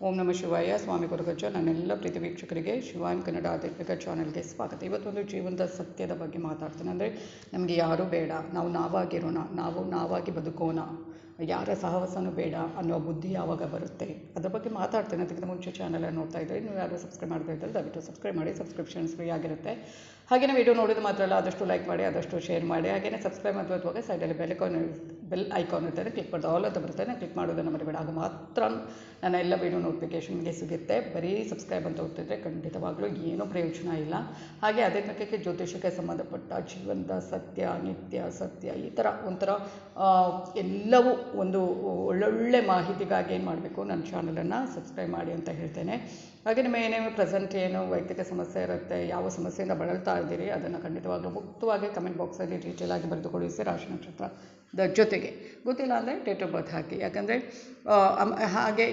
ಓಂ ನಮಃ ಶಿವಾಯ. ಸ್ವಾಮಿ ಗುರುಗಜ್ಜ. ನನ್ನೆಲ್ಲ ಪ್ರೀತಿ ವೀಕ್ಷಕರಿಗೆ ಶಿವಾಯಂ ಕನ್ನಡ ಆಧ್ಯಾತ್ಮಿಕ ಚಾನಲ್ಗೆ ಸ್ವಾಗತ. ಇವತ್ತೊಂದು ಜೀವನದ ಸತ್ಯದ ಬಗ್ಗೆ ಮಾತಾಡ್ತೀನಿ. ಅಂದರೆ ನಮಗೆ ಯಾರೂ ಬೇಡ, ನಾವು ನಾವಾಗಿರೋಣ, ನಾವಾಗಿ ಬದುಕೋಣ, ಯಾರ ಸಹವಾಸನೂ ಬೇಡ ಅನ್ನೋ ಬುದ್ಧಿ ಯಾವಾಗ ಬರುತ್ತೆ ಅದ್ರ ಬಗ್ಗೆ ಮಾತಾಡ್ತೇನೆ. ಅದಕ್ಕಿಂತ ಮುಂಚೆ ಚಾನಲನ್ನು ನೋಡ್ತಾ ಇದ್ದರೆ ನೀವು ಯಾರು ಸಬ್ಸ್ಕ್ರೈಬ್ ಮಾಡ್ತಾ ಇದ್ದರೆ ದಯವಿಟ್ಟು ಸಬ್ಸ್ಕ್ರೈಬ್ ಮಾಡಿ. ಸಬ್ಸ್ಕ್ರಿಪ್ಷನ್ಸ್ ಫ್ರೀ ಆಗಿರುತ್ತೆ. ಹಾಗೆಯೇ ವಿಡಿಯೋ ನೋಡೋದು ಮಾತ್ರ ಅಲ್ಲ, ಆದಷ್ಟು ಲೈಕ್ ಮಾಡಿ, ಆದಷ್ಟು ಶೇರ್ ಮಾಡಿ. ಹಾಗೆಯೇ ಸಬ್ಸ್ಕ್ರೈಬ್ ಮಾಡುವಾಗ ಸೈಡಲ್ಲಿ ಬೆಲ್ ಐಕಾನ್ ಇರ್ತಾರೆ, ಕ್ಲಿಕ್ ಮಾಡಿದ್ರೆ ಆಲ್ ಅಂತ ಬರುತ್ತೆ. ಕ್ಲಿಕ್ ಮಾಡೋದನ್ನು ಮರಿಬೇಡ. ಆಗ ಮಾತ್ರ ನನ್ನ ಎಲ್ಲ ವಿಡಿಯೋ ನೋಟಿಫಿಕೇಷನ್ಗೆ ಸಿಗುತ್ತೆ. ಬರೀ ಸಬ್ಸ್ಕ್ರೈಬ್ ಅಂತ ಹೋಗ್ತಿದ್ರೆ ಖಂಡಿತವಾಗ್ಲೂ ಏನೂ ಪ್ರಯೋಜನ ಇಲ್ಲ. ಹಾಗೆ ಅದೇ ತಕ್ಕಕ್ಕೆ ಜ್ಯೋತಿಷಕ್ಕೆ ಸಂಬಂಧಪಟ್ಟ ಜೀವನದ ಸತ್ಯ, ನಿತ್ಯ ಸತ್ಯ, ಈ ಥರ ಒಂಥರ ಎಲ್ಲವೂ ಒಂದು ಒಳ್ಳೊಳ್ಳೆ ಮಾಹಿತಿಗಾಗಿ ಏನು ಮಾಡಬೇಕು, ನನ್ನ ಚಾನಲನ್ನು ಸಬ್ಸ್ಕ್ರೈಬ್ ಮಾಡಿ ಅಂತ ಹೇಳ್ತೇನೆ. ಹಾಗೆ ನಿಮ್ಮ ಏನೇನು ಪ್ರೆಸೆಂಟ್ ಏನು ವೈಯಕ್ತಿಕ ಸಮಸ್ಯೆ ಇರುತ್ತೆ, ಯಾವ ಸಮಸ್ಯೆಯಿಂದ ಬಳಲ್ತಾ ಇದ್ದೀರಿ ಅದನ್ನು ಖಂಡಿತವಾಗ್ಲೂ ಮುಕ್ತವಾಗಿ ಕಮೆಂಟ್ ಬಾಕ್ಸಲ್ಲಿ ಡೀಟೇಲ್ ಆಗಿ ಬರೆದು ಕೊಡಿಸಿ. ರಾಶಿ ನಕ್ಷತ್ರದ ಜೊತೆಗೆ ಗೊತ್ತಿಲ್ಲ ಅಂದರೆ ಡೇಟ್ ಆಫ್ ಬರ್ತ್ ಹಾಕಿ.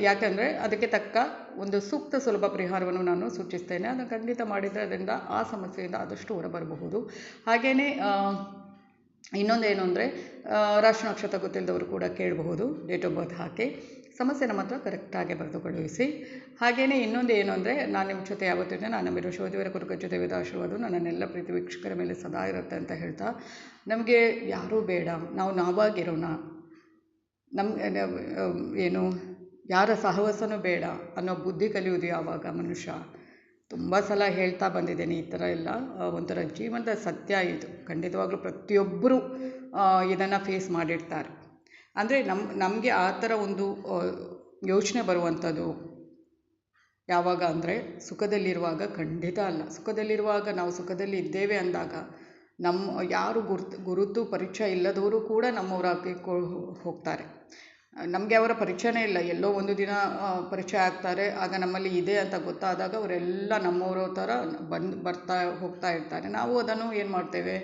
ಯಾಕೆಂದರೆ ಅದಕ್ಕೆ ತಕ್ಕ ಒಂದು ಸೂಕ್ತ ಸುಲಭ ಪರಿಹಾರವನ್ನು ನಾನು ಸೂಚಿಸ್ತೇನೆ. ಅದನ್ನು ಖಂಡಿತ ಮಾಡಿದರೆ ಅದರಿಂದ ಆ ಸಮಸ್ಯೆಯಿಂದ ಆದಷ್ಟು ಹೊರಬರಬಹುದು. ಹಾಗೆಯೇ ಇನ್ನೊಂದೇನು ಅಂದರೆ ರಾಶಿ ನಕ್ಷತ್ರ ಗೊತ್ತಿಲ್ಲದವರು ಕೂಡ ಕೇಳಬಹುದು. ಡೇಟ್ ಆಫ್ ಬರ್ತ್ ಹಾಕಿ ಸಮಸ್ಯೆನ ಮಾತ್ರ ಕರೆಕ್ಟಾಗಿ ಬರೆದು ಕಳುಹಿಸಿ. ಹಾಗೆಯೇ ಇನ್ನೊಂದು ಏನು ಅಂದರೆ, ನಾನು ನಿಮ್ಮ ಜೊತೆ ಯಾವತ್ತಿದ್ದೆ, ನಾನು ನಂಬಿರೋ ಶಿವದೇವರ ಗುರುಗಜ್ಜ ದೇವದ ಆಶೀರ್ವಾದ ನನ್ನೆಲ್ಲ ಪ್ರೀತಿ ವೀಕ್ಷಕರ ಮೇಲೆ ಸದಾ ಇರುತ್ತೆ ಅಂತ ಹೇಳ್ತಾ, ನಮಗೆ ಯಾರೂ ಬೇಡ, ನಾವು ನಾವಾಗಿರೋಣ, ಏನು ಯಾರ ಸಹವಾಸನೂ ಬೇಡ ಅನ್ನೋ ಬುದ್ಧಿ ಕಲಿಯೋದು ಯಾವಾಗ ಮನುಷ್ಯ. ತುಂಬ ಸಲ ಹೇಳ್ತಾ ಬಂದಿದ್ದೇನೆ. ಈ ಥರ ಎಲ್ಲ ಒಂಥರ ಜೀವನದ ಸತ್ಯ ಇದು. ಖಂಡಿತವಾಗ್ಲೂ ಪ್ರತಿಯೊಬ್ಬರೂ ಇದನ್ನು ಫೇಸ್ ಮಾಡಿರ್ತಾರೆ. ಅಂದರೆ ನಮಗೆ ಆ ಥರ ಒಂದು ಯೋಚನೆ ಬರುವಂಥದ್ದು ಯಾವಾಗ ಅಂದರೆ ಸುಖದಲ್ಲಿರುವಾಗ ಖಂಡಿತ ಅಲ್ಲ. ಸುಖದಲ್ಲಿರುವಾಗ ನಾವು ಸುಖದಲ್ಲಿ ಇದ್ದೇವೆ ಅಂದಾಗ ಯಾರು ಗುರುತು ಪರಿಚಯ ಇಲ್ಲದವರು ಕೂಡ ನಮ್ಮವರಾಗಿ ಹೋಗ್ತಾರೆ. ನಮಗೆ ಅವರ ಪರಿಚಯನೇ ಇಲ್ಲ, ಎಲ್ಲೋ ಒಂದು ದಿನ ಪರಿಚಯ ಆಗ್ತಾರೆ. ಆಗ ನಮ್ಮಲ್ಲಿ ಇದೆ ಅಂತ ಗೊತ್ತಾದಾಗ ಅವರೆಲ್ಲ ನಮ್ಮವರ ಥರ ಬರ್ತಾ ಹೋಗ್ತಾ ಇರ್ತಾರೆ. ನಾವು ಅದನ್ನು ಏನು ಮಾಡ್ತೇವೆ,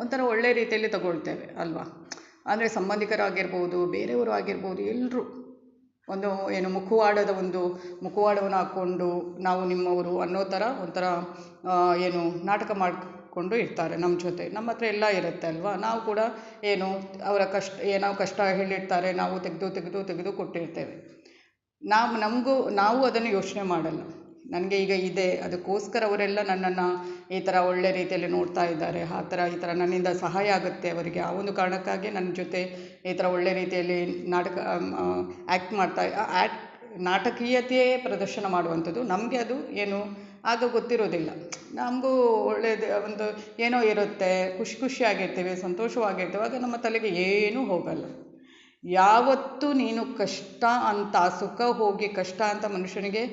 ಒಂಥರ ಒಳ್ಳೆಯ ರೀತಿಯಲ್ಲಿ ತಗೊಳ್ತೇವೆ ಅಲ್ವಾ. ಅಂದರೆ ಸಂಬಂಧಿಕರಾಗಿರ್ಬೋದು, ಬೇರೆಯವರು ಆಗಿರ್ಬೋದು, ಎಲ್ಲರೂ ಒಂದು ಏನು ಮುಖವಾಡವನ್ನು ಹಾಕ್ಕೊಂಡು ನಾವು ನಿಮ್ಮವರು ಅನ್ನೋ ಥರ ಒಂಥರ ಏನು ನಾಟಕ ಮಾಡಿಕೊಂಡು ಇರ್ತಾರೆ ನಮ್ಮ ಜೊತೆ. ನಮ್ಮ ಹತ್ರ ಎಲ್ಲ ಇರುತ್ತೆ ಅಲ್ವಾ. ನಾವು ಕೂಡ ಏನು ಅವರ ಏನೋ ಕಷ್ಟ ಹೇಳಿರ್ತಾರೆ, ನಾವು ತೆಗೆದು ಕೊಟ್ಟಿರ್ತೇವೆ. ನಾವು ಅದನ್ನು ಯೋಚನೆ ಮಾಡಲ್ಲ. ನನಗೆ ಈಗ ಇದೆ, ಅದಕ್ಕೋಸ್ಕರ ಅವರೆಲ್ಲ ನನ್ನನ್ನು ಈ ಥರ ಒಳ್ಳೆ ರೀತಿಯಲ್ಲಿ ನೋಡ್ತಾ ಇದ್ದಾರೆ, ಈ ಥರ ನನ್ನಿಂದ ಸಹಾಯ ಆಗುತ್ತೆ ಅವರಿಗೆ, ಆ ಒಂದು ಕಾರಣಕ್ಕಾಗಿ ನನ್ನ ಜೊತೆ ಈ ಥರ ಒಳ್ಳೆ ರೀತಿಯಲ್ಲಿ ನಾಟಕೀಯತೆಯೇ ಪ್ರದರ್ಶನ ಮಾಡುವಂಥದ್ದು. ನಮಗೆ ಅದು ಏನು ಆಗ ಗೊತ್ತಿರೋದಿಲ್ಲ. ನಮಗೂ ಒಳ್ಳೆಯದು ಒಂದು ಏನೋ ಇರುತ್ತೆ, ಖುಷಿಯಾಗಿರ್ತೀವಿ, ಸಂತೋಷವಾಗಿರ್ತೀವಿ. ಆಗ ನಮ್ಮ ತಲೆಗೆ ಏನೂ ಹೋಗಲ್ಲ. ಯಾವತ್ತೂ ನೀನು ಕಷ್ಟ ಅಂತ, ಸುಖ ಹೋಗಿ ಕಷ್ಟ ಅಂತ ಮನುಷ್ಯನಿಗೆ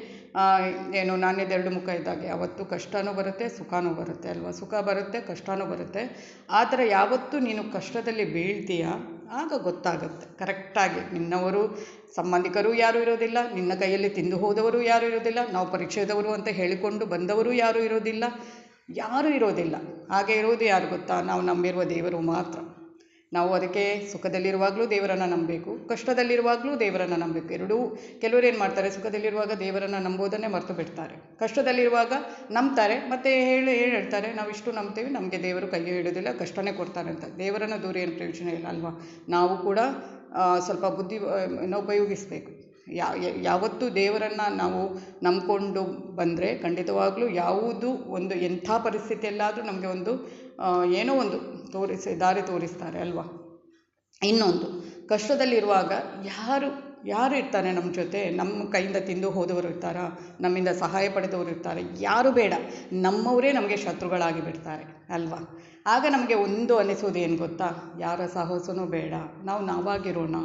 ಏನು ನಾಣ್ಯದ 2 ಮುಖ ಇದ್ದಾಗೆ. ಯಾವತ್ತೂ ಕಷ್ಟನೂ ಬರುತ್ತೆ, ಸುಖನೂ ಬರುತ್ತೆ ಅಲ್ವಾ. ಸುಖ ಬರುತ್ತೆ, ಕಷ್ಟನೂ ಬರುತ್ತೆ. ಆ ಥರ ಯಾವತ್ತೂ ನೀನು ಕಷ್ಟದಲ್ಲಿ ಬೀಳ್ತೀಯ, ಆಗ ಗೊತ್ತಾಗುತ್ತೆ ಕರೆಕ್ಟಾಗಿ. ನಿನ್ನವರು ಸಂಬಂಧಿಕರು ಯಾರೂ ಇರೋದಿಲ್ಲ, ನಿನ್ನ ಕೈಯಲ್ಲಿ ತಿಂದು ಹೋದವರು ಯಾರೂ ಇರೋದಿಲ್ಲ, ನಾವು ಪರಿಚಯದವರು ಅಂತ ಹೇಳಿಕೊಂಡು ಬಂದವರು ಯಾರೂ ಇರೋದಿಲ್ಲ. ಹಾಗೆ ಇರೋದು ಯಾರು ಗೊತ್ತಾ, ನಾವು ನಂಬಿರುವ ದೇವರು ಮಾತ್ರ. ನಾವು ಅದಕ್ಕೆ ಸುಖದಲ್ಲಿರುವಾಗಲೂ ದೇವರನ್ನು ನಂಬಬೇಕು, ಕಷ್ಟದಲ್ಲಿರುವಾಗಲೂ ದೇವರನ್ನು ನಂಬಬೇಕು. ಕೆಲವರು ಏನು ಮಾಡ್ತಾರೆ, ಸುಖದಲ್ಲಿರುವಾಗ ದೇವರನ್ನು ನಂಬೋದನ್ನೇ ಮರೆತು ಬಿಡ್ತಾರೆ, ಕಷ್ಟದಲ್ಲಿರುವಾಗ ನಂಬ್ತಾರೆ, ಮತ್ತು ಹೇಳ್ತಾರೆ ನಾವು ಇಷ್ಟು ನಂಬ್ತೀವಿ, ನಮಗೆ ದೇವರು ಕೈಗೆ ಹಿಡಿಯೋದಿಲ್ಲ, ಕಷ್ಟನೇ ಕೊಡ್ತಾರೆ ಅಂತ. ದೇವರನ್ನು ದೂರ ಏನು ಪ್ರಯೋಜನ ಇಲ್ಲ ಅಲ್ವಾ. ನಾವು ಕೂಡ ಸ್ವಲ್ಪ ಬುದ್ಧಿಯನ್ನು ಉಪಯೋಗಿಸಬೇಕು. ಯಾವತ್ತೂ ದೇವರನ್ನು ನಾವು ನಂಬಿಕೊಂಡು ಬಂದರೆ ಖಂಡಿತವಾಗ್ಲೂ ಯಾವುದೂ ಒಂದು ಎಂಥ ಪರಿಸ್ಥಿತಿಯಲ್ಲಾದರೂ ನಮಗೆ ಒಂದು ಏನೋ ಒಂದು ದಾರಿ ತೋರಿಸ್ತಾರೆ ಅಲ್ವಾ. ಇನ್ನೊಂದು, ಕಷ್ಟದಲ್ಲಿರುವಾಗ ಯಾರು ಇರ್ತಾರೆ ನಮ್ಮ ಜೊತೆ, ನಮ್ಮ ಕೈಯಿಂದ ತಿಂದು ಹೋದವರು ಇರ್ತಾರಾ, ನಮ್ಮಿಂದ ಸಹಾಯ ಪಡೆದವರು ಇರ್ತಾರೆ, ಯಾರು ಬೇಡ, ನಮ್ಮವರೇ ನಮಗೆ ಶತ್ರುಗಳಾಗಿ ಬಿಡ್ತಾರೆ ಅಲ್ವಾ. ಆಗ ನಮಗೆ ಒಂದು ಅನಿಸೋದು ಏನು ಗೊತ್ತಾ, ಯಾರ ಸಾಹಸನೂ ಬೇಡ, ನಾವಾಗಿರೋಣ,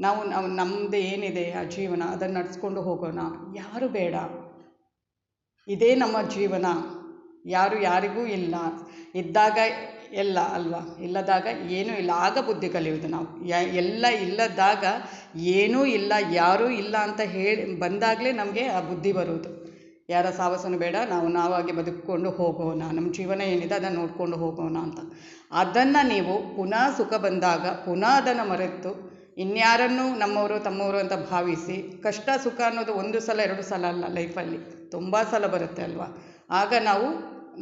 ನಾವು ನಮ್ಮದು ಏನಿದೆ ಆ ಜೀವನ ಅದನ್ನು ನಡೆಸ್ಕೊಂಡು ಹೋಗೋಣ, ಯಾರು ಬೇಡ, ಇದೇ ನಮ್ಮ ಜೀವನ, ಯಾರಿಗೂ ಇಲ್ಲ, ಇದ್ದಾಗ ಎಲ್ಲ ಅಲ್ವಾ, ಇಲ್ಲದಾಗ ಏನೂ ಇಲ್ಲ. ಆಗ ಬುದ್ಧಿ ಕಲಿಯೋದು ನಾವು. ಎಲ್ಲ ಇಲ್ಲದಾಗ ಏನೂ ಇಲ್ಲ, ಯಾರೂ ಇಲ್ಲ ಅಂತ ಬಂದಾಗಲೇ ನಮಗೆ ಆ ಬುದ್ಧಿ ಬರೋದು. ಯಾರ ಸಾಹಸನೂ ಬೇಡ, ನಾವಾಗಿ ಬದುಕಿಕೊಂಡು ಹೋಗೋಣ, ನಮ್ಮ ಜೀವನ ಏನಿದೆ ಅದನ್ನು ನೋಡಿಕೊಂಡು ಹೋಗೋಣ ಅಂತ. ಅದನ್ನು ನೀವು ಪುನಃ ಸುಖ ಬಂದಾಗ ಪುನಃ ಅದನ್ನು ಮರೆತು ಇನ್ಯಾರನ್ನೂ ನಮ್ಮವರು ತಮ್ಮವರು ಅಂತ ಭಾವಿಸಿ, ಕಷ್ಟ ಸುಖ ಅನ್ನೋದು 1 ಸಲ 2 ಸಲ ಅಲ್ಲ, ಲೈಫಲ್ಲಿ ತುಂಬ ಸಲ ಬರುತ್ತೆ ಅಲ್ವಾ. ಆಗ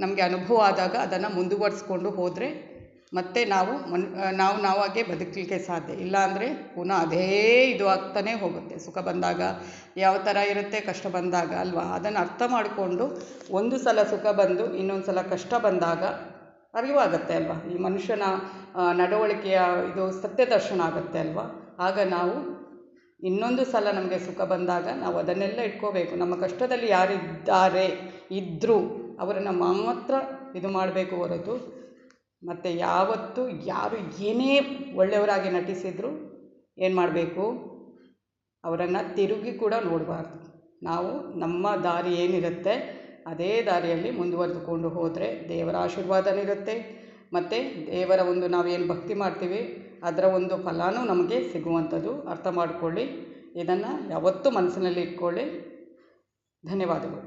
ನಮಗೆ ಅನುಭವ ಆದಾಗ ಅದನ್ನು ಮುಂದುವರಿಸ್ಕೊಂಡು ಹೋದರೆ ಮತ್ತು ನಾವು ನಾವಾಗೆ ಬದುಕಲಿಕ್ಕೆ ಸಾಧ್ಯ. ಇಲ್ಲ ಅಂದರೆ ಪುನಃ ಅದೇ ಇದು ಆಗ್ತಾನೇ ಹೋಗುತ್ತೆ. ಸುಖ ಬಂದಾಗ ಯಾವ ಥರ ಇರುತ್ತೆ, ಕಷ್ಟ ಬಂದಾಗ ಅಲ್ವಾ. ಅದನ್ನು ಅರ್ಥ ಮಾಡಿಕೊಂಡು ಒಂದು ಸಲ ಸುಖ ಬಂದು ಇನ್ನೊಂದು ಸಲ ಕಷ್ಟ ಬಂದಾಗ ಅರಿವಾಗುತ್ತೆ ಅಲ್ವಾ. ಈ ಮನುಷ್ಯನ ನಡವಳಿಕೆಯ ಇದು ಸತ್ಯ ದರ್ಶನ ಆಗುತ್ತೆ ಅಲ್ವಾ. ಆಗ ನಾವು ಇನ್ನೊಂದು ಸಲ ನಮಗೆ ಸುಖ ಬಂದಾಗ ನಾವು ಅದನ್ನೆಲ್ಲ ಇಟ್ಕೋಬೇಕು. ನಮ್ಮ ಕಷ್ಟದಲ್ಲಿ ಇದ್ದರೂ ಅವರನ್ನು ಮಾತ್ರ ಇದು ಮಾಡಬೇಕು ಹೊರತು, ಮತ್ತು ಯಾವತ್ತೂ ಯಾರು ಏನೇ ಒಳ್ಳೆಯವರಾಗಿ ನಟಿಸಿದರೂ ಏನು ಮಾಡಬೇಕು, ಅವರನ್ನು ತಿರುಗಿ ಕೂಡ ನೋಡಬಾರ್ದು. ನಾವು ನಮ್ಮ ದಾರಿ ಏನಿರುತ್ತೆ ಅದೇ ದಾರಿಯಲ್ಲಿ ಮುಂದುವರೆದುಕೊಂಡು ಹೋದರೆ ದೇವರ ಆಶೀರ್ವಾದನೂ ಇರುತ್ತೆ. ಮತ್ತು ದೇವರ ಒಂದು ನಾವೇನು ಭಕ್ತಿ ಮಾಡ್ತೀವಿ ಅದರ ಒಂದು ಫಲನೂ ನಮಗೆ ಸಿಗುವಂಥದ್ದು. ಅರ್ಥ ಮಾಡಿಕೊಳ್ಳಿ, ಇದನ್ನು ಯಾವತ್ತೂ ಮನಸ್ಸಿನಲ್ಲಿ ಇಟ್ಕೊಳ್ಳಿ. ಧನ್ಯವಾದಗಳು.